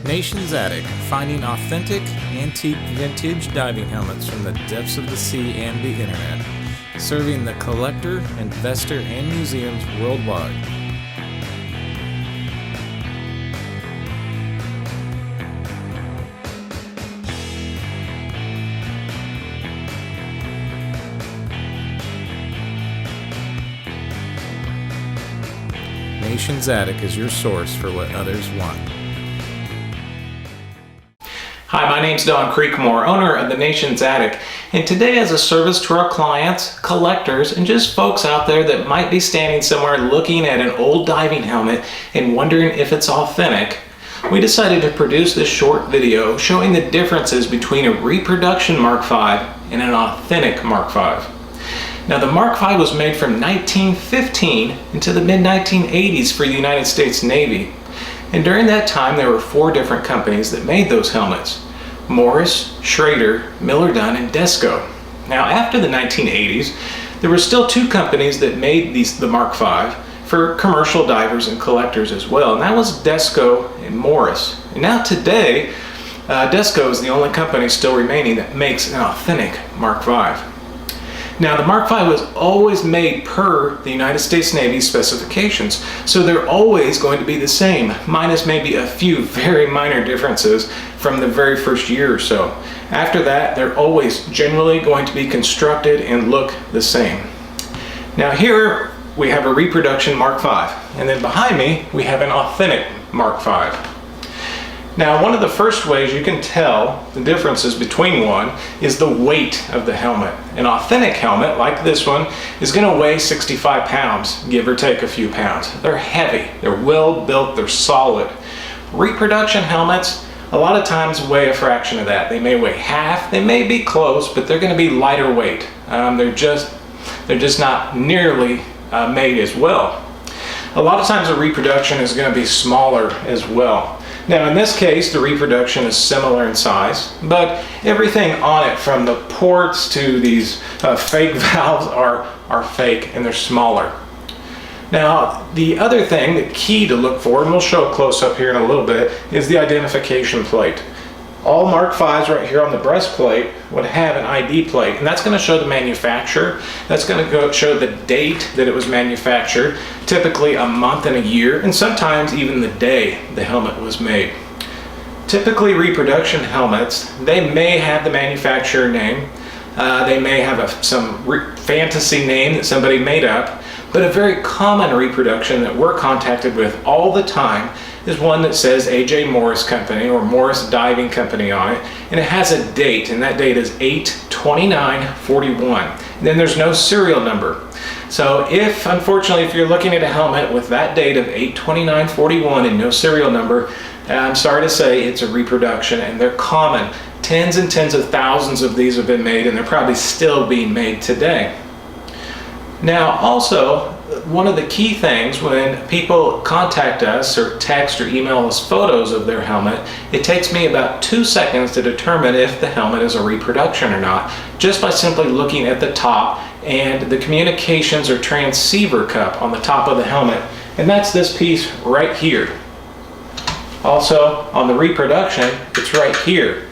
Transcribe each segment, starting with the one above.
Nation's Attic, finding authentic, antique, vintage diving helmets from the depths of the sea and the internet, serving the collector, investor, and museums worldwide. Nation's Attic is your source for what others want. Hi, my name's Don Creekmore, owner of the Nation's Attic, and today as a service to our clients, collectors, and just folks out there that might be standing somewhere looking at an old diving helmet and wondering if it's authentic, we decided to produce this short video showing the differences between a reproduction Mark V and an authentic Mark V. Now the Mark V was made from 1915 into the mid-1980s for the United States Navy. And during that time, there were 4 different companies that made those helmets: Morris, Schrader, Miller-Dunn, and DESCO. Now, after the 1980s, there were still 2 companies that made the Mark V for commercial divers and collectors as well, and that was DESCO and Morris. And now today, DESCO is the only company still remaining that makes an authentic Mark V. Now, the Mark V was always made per the United States Navy specifications, so they're always going to be the same, minus maybe a few very minor differences from the very first year or so. After that, they're always generally going to be constructed and look the same. Now here we have a reproduction Mark V, and then behind me we have an authentic Mark V. Now, one of the first ways you can tell the differences between one is the weight of the helmet. An authentic helmet, like this one, is going to weigh 65 pounds, give or take a few pounds. They're heavy, they're well built, they're solid. Reproduction helmets, a lot of times weigh a fraction of that. They may weigh half, they may be close, but they're going to be lighter weight. They're just not nearly made as well. A lot of times a reproduction is going to be smaller as well. Now in this case, the reproduction is similar in size, but everything on it, from the ports to these fake valves, are fake and they're smaller. Now the other thing, the key to look for, and we'll show a close-up here in a little bit, is the identification plate. All Mark Vs right here on the breastplate would have an ID plate, and that's going to show the manufacturer. That's going to show the date that it was manufactured, typically a month and a year, and sometimes even the day the helmet was made. Typically reproduction helmets, they may have the manufacturer name, they may have some fantasy name that somebody made up, but a very common reproduction that we're contacted with all the time is one that says A.J. Morris Company or Morris Diving Company on it, and it has a date, and that date is 8/29/41. Then there's no serial number. So unfortunately, if you're looking at a helmet with that date of 8/29/41 and no serial number, I'm sorry to say it's a reproduction, and they're common. Tens and tens of thousands of these have been made, and they're probably still being made today. Now also, one of the key things when people contact us or text or email us photos of their helmet, it takes me about 2 seconds to determine if the helmet is a reproduction or not, just by simply looking at the top and the communications or transceiver cup on the top of the helmet, and that's this piece right here. Also on the reproduction, it's right here.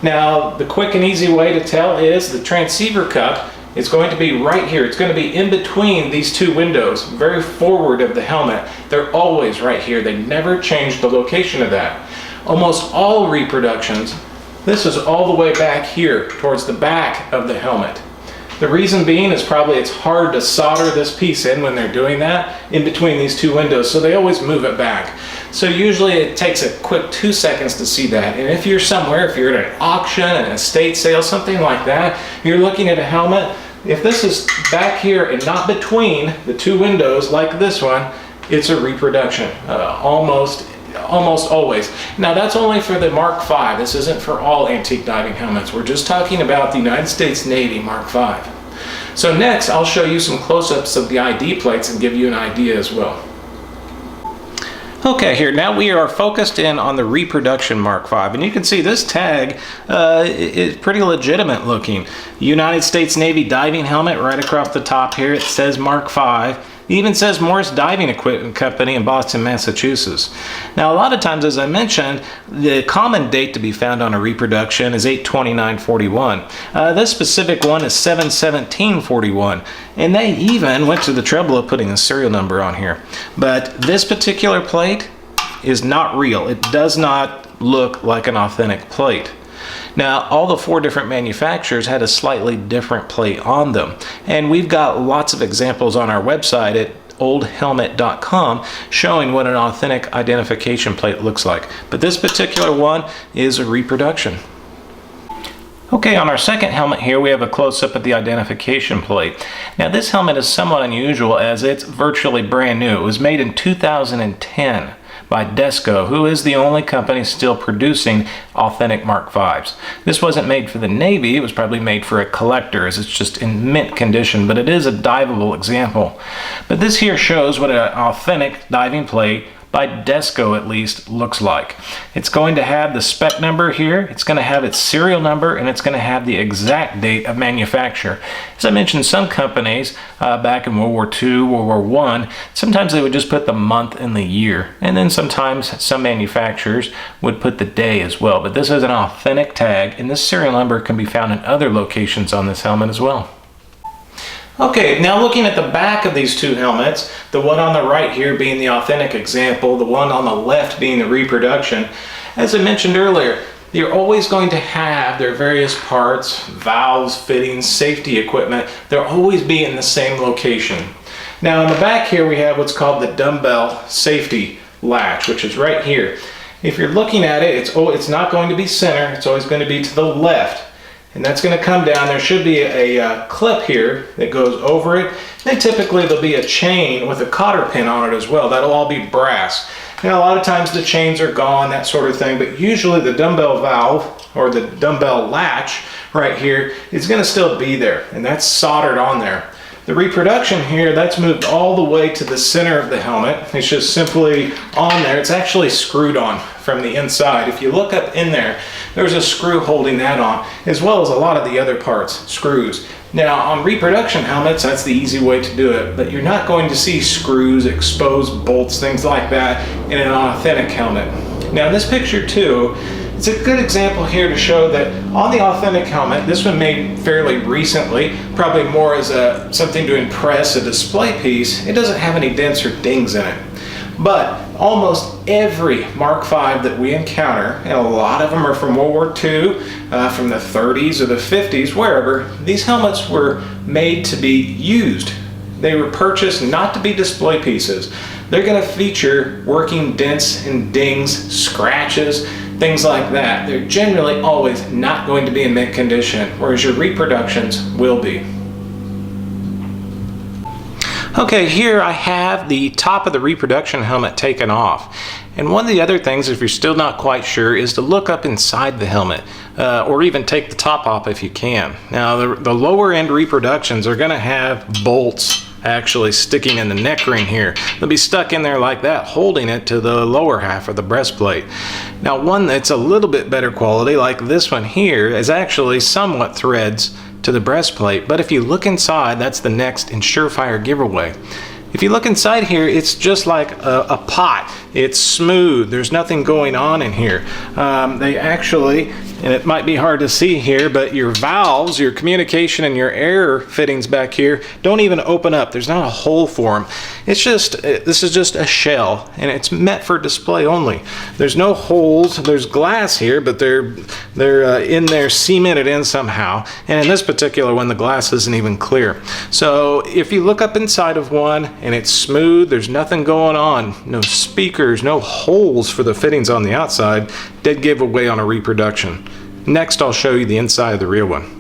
Now the quick and easy way to tell is the transceiver cup is going to be right here. It's going to be in between these 2 windows, very forward of the helmet. They're always right here. They never change the location of that. Almost all reproductions, this is all the way back here towards the back of the helmet. The reason being is probably it's hard to solder this piece in when they're doing that in between these 2 windows, so they always move it back. So usually it takes a quick 2 seconds to see that. And if you're somewhere, if you're at an auction, an estate sale, something like that, you're looking at a helmet, if this is back here and not between the 2 windows like this one, it's a reproduction, almost always. Now that's only for the Mark V. This isn't for all antique diving helmets. We're just talking about the United States Navy Mark V. So next, I'll show you some close-ups of the ID plates and give you an idea as well. Okay, here now we are focused in on the reproduction Mark V, and you can see this tag is pretty legitimate looking. United States Navy diving helmet right across the top here. It says Mark V. It even says Morris Diving Equipment Company in Boston, Massachusetts. Now, a lot of times, as I mentioned, the common date to be found on a reproduction is 8/29/41. This specific one is 7/17/41, and they even went to the trouble of putting a serial number on here. But this particular plate is not real. It does not look like an authentic plate. Now, all the 4 different manufacturers had a slightly different plate on them, and we've got lots of examples on our website at oldhelmet.com showing what an authentic identification plate looks like. But this particular one is a reproduction. Okay, on our second helmet here, we have a close-up of the identification plate. Now, this helmet is somewhat unusual as it's virtually brand new. It was made in 2010. By DESCO, who is the only company still producing authentic Mark V's. This wasn't made for the Navy, it was probably made for a collector as it's just in mint condition, but it is a diveable example. But this here shows what an authentic diving plate, by DESCO at least, looks like. It's going to have the spec number here, it's going to have its serial number, and it's going to have the exact date of manufacture. As I mentioned, some companies back in World War II, World War I, sometimes they would just put the month and the year, and then sometimes some manufacturers would put the day as well. But this is an authentic tag, and this serial number can be found in other locations on this helmet as well. Okay, now looking at the back of these 2 helmets, the one on the right here being the authentic example, the one on the left being the reproduction, as I mentioned earlier, you're always going to have their various parts, valves, fittings, safety equipment. They'll always be in the same location. Now in the back here we have what's called the Dumbbell safety latch, which is right here. If you're looking at it, it's not going to be center, it's always going to be to the left. And that's going to come down. There should be a clip here that goes over it. Then typically there'll be a chain with a cotter pin on it as well. That'll all be brass. Now a lot of times the chains are gone, that sort of thing, but usually the dumbbell valve or the dumbbell latch right here is going to still be there, and that's soldered on there. The reproduction here, that's moved all the way to the center of the helmet. It's just simply on there. It's actually screwed on from the inside. If you look up in there, there's a screw holding that on, as well as a lot of the other parts, screws. Now, on reproduction helmets, that's the easy way to do it, but you're not going to see screws, exposed bolts, things like that in an authentic helmet. Now, this picture too, it's a good example here to show that on the authentic helmet, this one made fairly recently, probably more as something to impress a display piece, it doesn't have any dents or dings in it. But almost every Mark V that we encounter, and a lot of them are from World War II, from the 30s or the 50s, wherever, these helmets were made to be used. They were purchased not to be display pieces. They're going to feature working dents and dings, scratches, things like that. They're generally always not going to be in mint condition, whereas your reproductions will be. Okay, here I have the top of the reproduction helmet taken off. And one of the other things, if you're still not quite sure, is to look up inside the helmet, or even take the top off if you can. Now, the lower end reproductions are going to have bolts actually sticking in the neck ring here. They'll be stuck in there like that, holding it to the lower half of the breastplate. Now, one that's a little bit better quality, like this one here, is actually somewhat threads to the breastplate, but if you look inside, that's the next and surefire giveaway. If you look inside here, it's just like a pot. It's smooth. There's nothing going on in here. They actually, and it might be hard to see here, but your valves, your communication and your air fittings back here don't even open up. There's not a hole for them. It's just, this is just a shell, and it's meant for display only. There's no holes. There's glass here, but they're in there cemented in somehow. And in this particular one, the glass isn't even clear. So if you look up inside of one and it's smooth, there's nothing going on, no speakers, no holes for the fittings on the outside, dead giveaway on a reproduction. Next, I'll show you the inside of the real one.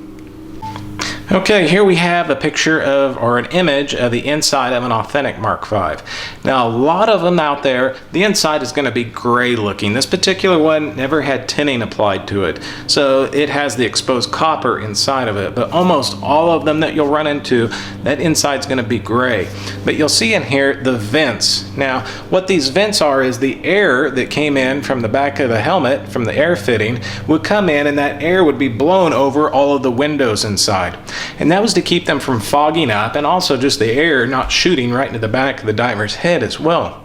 Okay, here we have a picture of, or an image of the inside of an authentic Mark V. Now, a lot of them out there, the inside is going to be gray looking. This particular one never had tinning applied to it, so it has the exposed copper inside of it. But almost all of them that you'll run into, that inside's going to be gray. But you'll see in here the vents. Now, what these vents are is the air that came in from the back of the helmet, from the air fitting, would come in, and that air would be blown over all of the windows inside. and that was to keep them from fogging up and also just the air not shooting right into the back of the diver's head as well.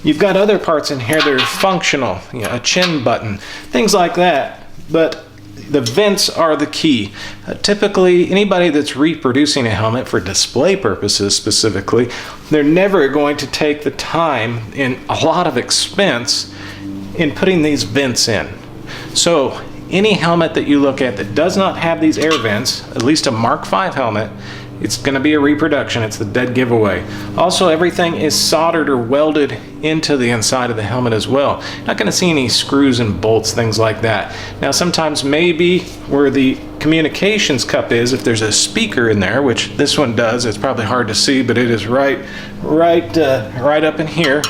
You've got other parts in here that are functional, a chin button, things like that, but the vents are the key. Typically, anybody that's reproducing a helmet for display purposes specifically, they're never going to take the time and a lot of expense in putting these vents in. So any helmet that you look at that does not have these air vents, at least a Mark V helmet, it's going to be a reproduction. It's the dead giveaway. Also, everything is soldered or welded into the inside of the helmet as well. Not going to see any screws and bolts, things like that. Now, sometimes maybe where the communications cup is, if there's a speaker in there, which this one does, it's probably hard to see, but it is right up in here.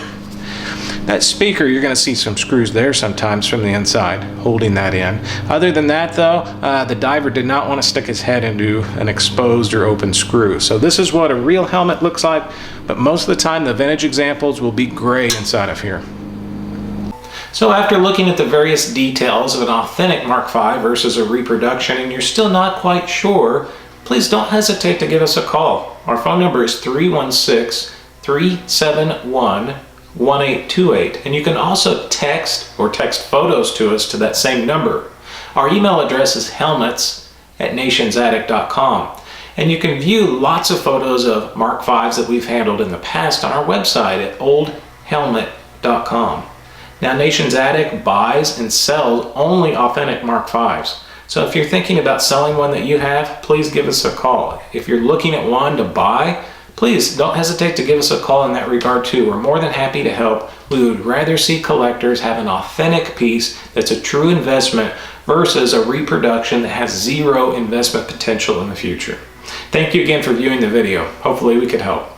That speaker, you're going to see some screws there sometimes from the inside holding that in. Other than that though, the diver did not want to stick his head into an exposed or open screw. So this is what a real helmet looks like, but most of the time the vintage examples will be gray inside of here. So after looking at the various details of an authentic Mark V versus a reproduction and you're still not quite sure, please don't hesitate to give us a call. Our phone number is 316-371-1828, and you can also text photos to us to that same number. Our email address is helmets@nationsattic.com, and you can view lots of photos of Mark V's that we've handled in the past on our website at oldhelmet.com. Now, Nations Attic buys and sells only authentic Mark V's. So if you're thinking about selling one that you have, please give us a call. If you're looking at one to buy, please don't hesitate to give us a call in that regard too. We're more than happy to help. We would rather see collectors have an authentic piece that's a true investment versus a reproduction that has zero investment potential in the future. Thank you again for viewing the video. Hopefully we could help.